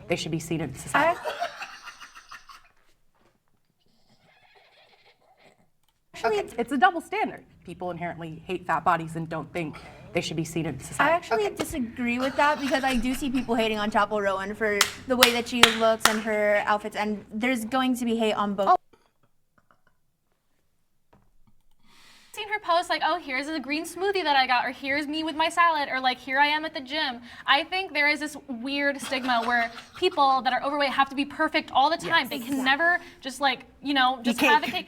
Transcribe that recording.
they should be seen in society. It's a double standard. People inherently hate fat bodies and don't think they should be seen in society. I actually disagree with that because I do see people hating on Chappell Rowan for the way that she looks and her outfits, and there's going to be hate on both. Seen her post like, oh, here's a green smoothie that I got, or here's me with my salad, or like, here I am at the gym. I think there is this weird stigma where people that are overweight have to be perfect all the time. They can never just like, just have a cake.